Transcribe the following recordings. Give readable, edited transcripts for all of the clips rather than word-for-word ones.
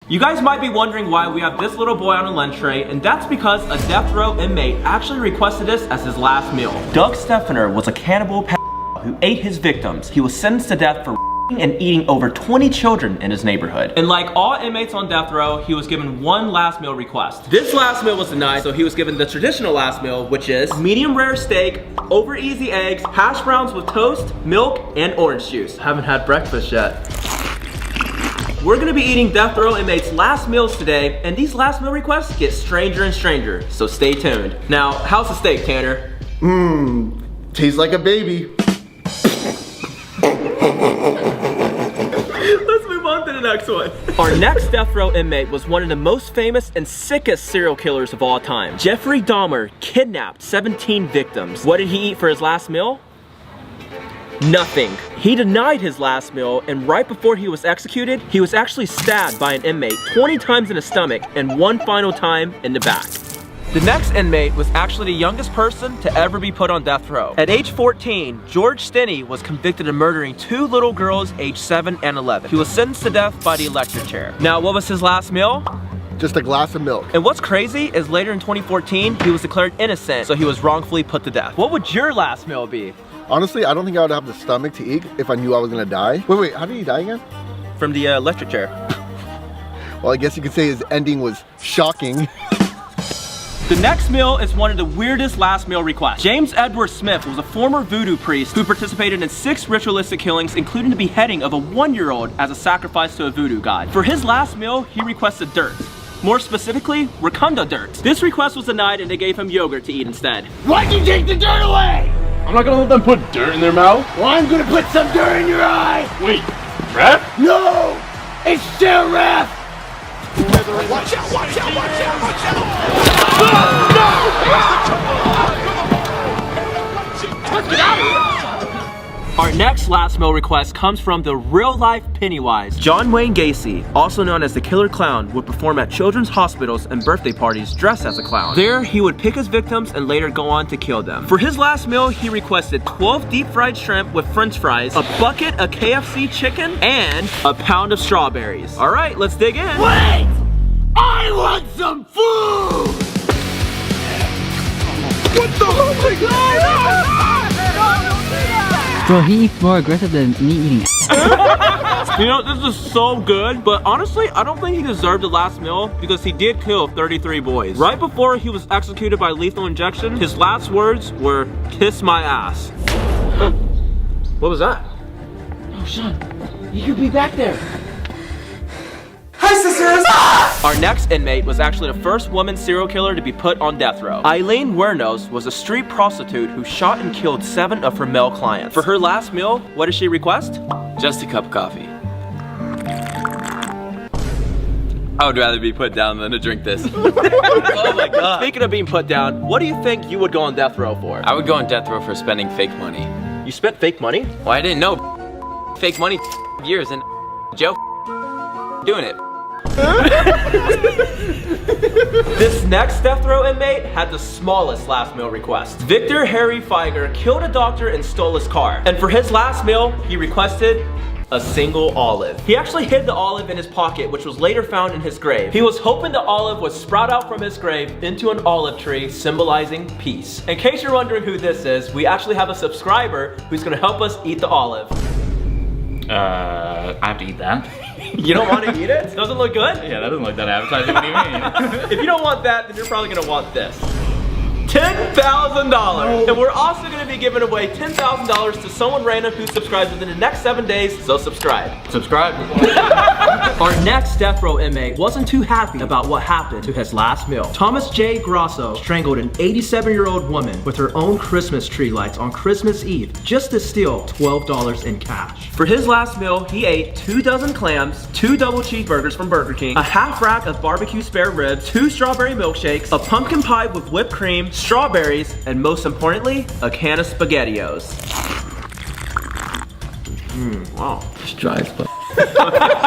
You guys might be wondering why we have this little boy on a lunch tray, and that's because a death row inmate actually requested this as his last meal. Doug Steffner was a cannibal who ate his victims. He was sentenced to death for and eating over 20 children in his neighborhood. And like all inmates on death row, he was given one last meal request. This last meal was denied, so he was given the traditional last meal, which is medium rare steak, over easy eggs, hash browns with toast, milk, and orange juice. Haven't had breakfast yet. We're gonna be eating death row inmates' last meals today, and these last meal requests get stranger and stranger, so stay tuned. Now, how's the steak, Tanner? Tastes like a baby. Let's move on to the next one. Our next death row inmate was one of the most famous and sickest serial killers of all time. Jeffrey Dahmer kidnapped 17 victims. What did he eat for his last meal? Nothing. He denied his last meal, and right before he was executed, he was actually stabbed by an inmate 20 times in the stomach and one final time in the back. The next inmate was actually the youngest person to ever be put on death row. At age 14, George Stinney was convicted of murdering 2 little girls aged 7 and 11. He was sentenced to death by the electric chair. Now, what was his last meal? Just a glass of milk. And what's crazy is later in 2014, he was declared innocent, so he was wrongfully put to death. What would your last meal be? Honestly, I don't think I would have the stomach to eat if I knew I was gonna die. Wait, how did he die again? From the electric chair. Well, I guess you could say his ending was shocking. The next meal is one of the weirdest last meal requests. James Edward Smith was a former voodoo priest who participated in 6 ritualistic killings, including the beheading of a 1-year-old as a sacrifice to a voodoo god. For his last meal, he requested dirt. More specifically, Wakanda dirt. This request was denied and they gave him yogurt to eat instead. Why'd you take the dirt away? I'm not gonna let them put dirt in their mouth. Well, I'm gonna put some dirt in your eye. Wait, ref? No! It's still ref! Watch out, watch out, watch out, watch out! Get out of here! Our next last meal request comes from the real-life Pennywise. John Wayne Gacy, also known as the Killer Clown, would perform at children's hospitals and birthday parties dressed as a clown. There, he would pick his victims and later go on to kill them. For his last meal, he requested 12 deep-fried shrimp with french fries, a bucket of KFC chicken, and a pound of strawberries. All right, let's dig in. Wait! I want some food! What the? Oh my god! Bro, he eats more aggressive than me eating. You know, this is so good, but honestly, I don't think he deserved the last meal because he did kill 33 boys. Right before he was executed by lethal injection, his last words were, "Kiss my ass." What was that? Oh, Sean, you could be back there. Hi, sisters! Our next inmate was actually the first woman serial killer to be put on death row. Eileen Wuornos was a street prostitute who shot and killed 7 of her male clients. For her last meal, what did she request? Just a cup of coffee. I would rather be put down than to drink this. Oh my god. Speaking of being put down, what do you think you would go on death row for? I would go on death row for spending fake money. You spent fake money? Well, I didn't know fake money years and Joe doing it. This next death row inmate had the smallest last meal request. Victor Harry Feiger killed a doctor and stole his car. And for his last meal, he requested a single olive. He actually hid the olive in his pocket, which was later found in his grave. He was hoping the olive would sprout out from his grave into an olive tree, symbolizing peace. In case you're wondering who this is, we actually have a subscriber who's gonna help us eat the olive. I have to eat that. You don't want to eat it? Doesn't look good? Yeah, that doesn't look that appetizing. What do you mean? If you don't want that, then you're probably gonna want this. $10,000! And we're also gonna be giving away $10,000 to someone random who subscribes within the next 7 days, so subscribe. Subscribe. Our next death row inmate wasn't too happy about what happened to his last meal. Thomas J. Grosso strangled an 87-year-old woman with her own Christmas tree lights on Christmas Eve just to steal $12 in cash. For his last meal, he ate 2 dozen clams, 2 double cheeseburgers from Burger King, a half rack of barbecue spare ribs, 2 strawberry milkshakes, a pumpkin pie with whipped cream, strawberries, and most importantly, a can of SpaghettiOs. Wow. It's dry as fuck.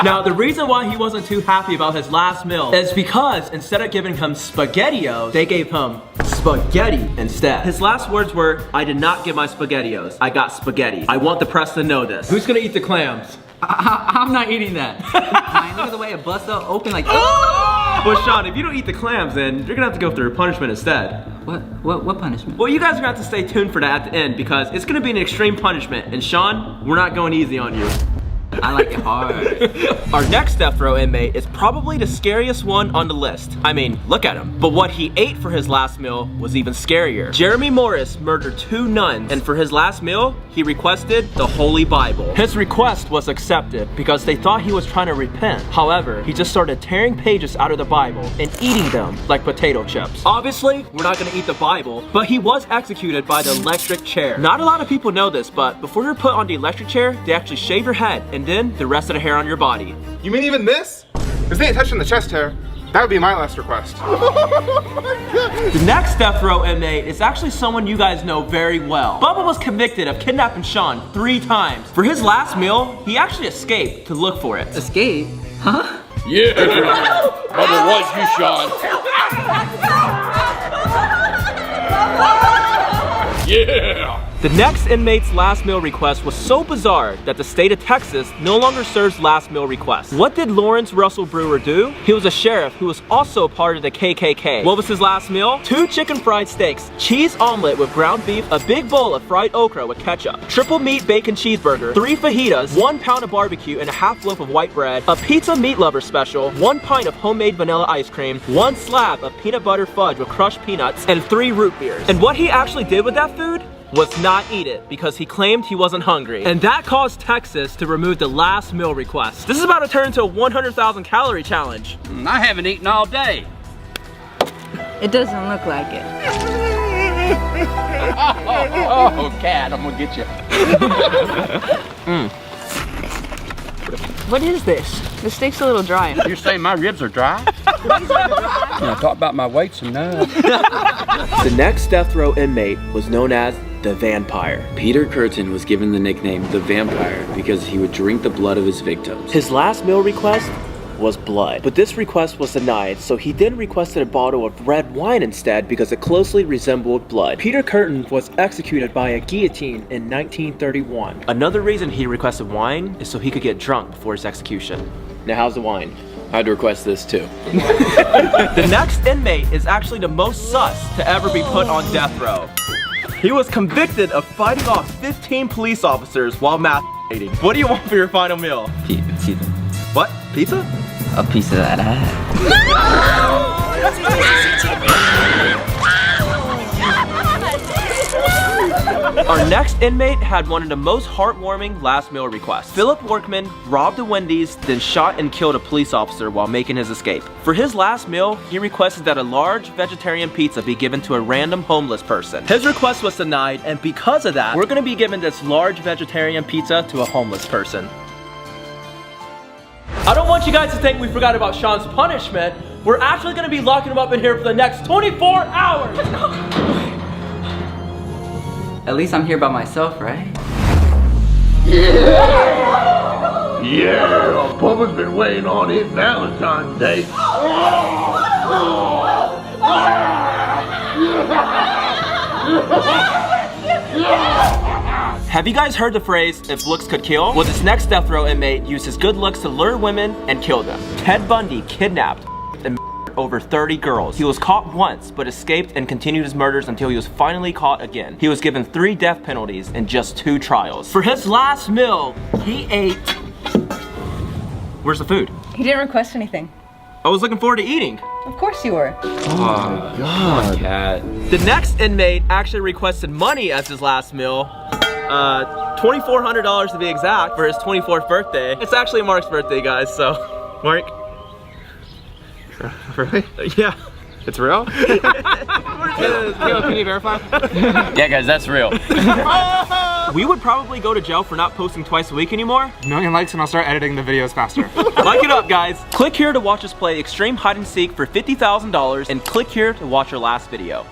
Now, the reason why he wasn't too happy about his last meal is because instead of giving him SpaghettiOs, they gave him spaghetti instead. His last words were, "I did not get my SpaghettiOs. I got spaghetti. I want the press to know this." Who's gonna eat the clams? I'm not eating that. Man, look at the way it busts out open like. Well, Sean, if you don't eat the clams, then you're gonna have to go through punishment instead. What punishment? Well, you guys are gonna have to stay tuned for that at the end because it's gonna be an extreme punishment. And Sean, we're not going easy on you. I like it hard. Our next death row inmate is probably the scariest one on the list. I mean, look at him. But what he ate for his last meal was even scarier. Jeremy Morris murdered 2 nuns, and for his last meal, he requested the Holy Bible. His request was accepted because they thought he was trying to repent. However, he just started tearing pages out of the Bible and eating them like potato chips. Obviously, we're not gonna eat the Bible, but he was executed by the electric chair. Not a lot of people know this, but before you're put on the electric chair, they actually shave your head and then the rest of the hair on your body. You mean even this? If they ain't touching the chest hair, that would be my last request. The next death row inmate is actually someone you guys know very well. Bubba was convicted of kidnapping Sean 3 times. For his last meal, he actually escaped to look for it. Escape? Huh? Yeah. Bubba was you, Sean. Yeah. The next inmate's last meal request was so bizarre that the state of Texas no longer serves last meal requests. What did Lawrence Russell Brewer do? He was a sheriff who was also part of the KKK. What was his last meal? 2 chicken fried steaks, cheese omelet with ground beef, a big bowl of fried okra with ketchup, triple meat bacon cheeseburger, 3 fajitas, 1 pound of barbecue and a half loaf of white bread, a pizza meat lover special, 1 pint of homemade vanilla ice cream, 1 slab of peanut butter fudge with crushed peanuts, and 3 root beers. And what he actually did with that food was not eat it because he claimed he wasn't hungry. And that caused Texas to remove the last meal request. This is about to turn into a 100,000 calorie challenge. I haven't eaten all day. It doesn't look like it. Oh, cat, I'm gonna get you. What is this? The steak's a little dry. You're saying my ribs are dry? I talk about my weights enough. The next death row inmate was known as the Vampire. Peter Curtin was given the nickname the Vampire because he would drink the blood of his victims. His last meal request was blood. But this request was denied, so he then requested a bottle of red wine instead because it closely resembled blood. Peter Curtin was executed by a guillotine in 1931. Another reason he requested wine is so he could get drunk before his execution. Now how's the wine? I'd request this too. The next inmate is actually the most sus to ever be put on death row. He was convicted of fighting off 15 police officers while masturbating. What do you want for your final meal? Pizza. What? Pizza? A piece of that ass. Our next inmate had one of the most heartwarming last meal requests. Philip Workman robbed a Wendy's, then shot and killed a police officer while making his escape. For his last meal, he requested that a large vegetarian pizza be given to a random homeless person. His request was denied, and because of that, we're gonna be giving this large vegetarian pizza to a homeless person. I don't want you guys to think we forgot about Sean's punishment. We're actually gonna be locking him up in here for the next 24 hours. At least I'm here by myself, right? Yeah, Bubba's been waiting on his Valentine's Day. Have you guys heard the phrase, if looks could kill? Well, this next death row inmate used his good looks to lure women and kill them. Ted Bundy kidnapped and over 30 girls. He was caught once, but escaped and continued his murders until he was finally caught again. He was given 3 death penalties in just 2 trials. For his last meal, he ate... Where's the food? He didn't request anything. I was looking forward to eating. Of course you were. Oh, God. Cat. The next inmate actually requested money as his last meal. $2,400 to be exact for his 24th birthday. It's actually Mark's birthday, guys, so... Mark? Really? Yeah. It's real? Can you verify? Yeah, guys, that's real. We would probably go to jail for not posting twice a week anymore. 1 million likes and I'll start editing the videos faster. Like it up, guys. Click here to watch us play Extreme Hide and Seek for $50,000 and click here to watch our last video.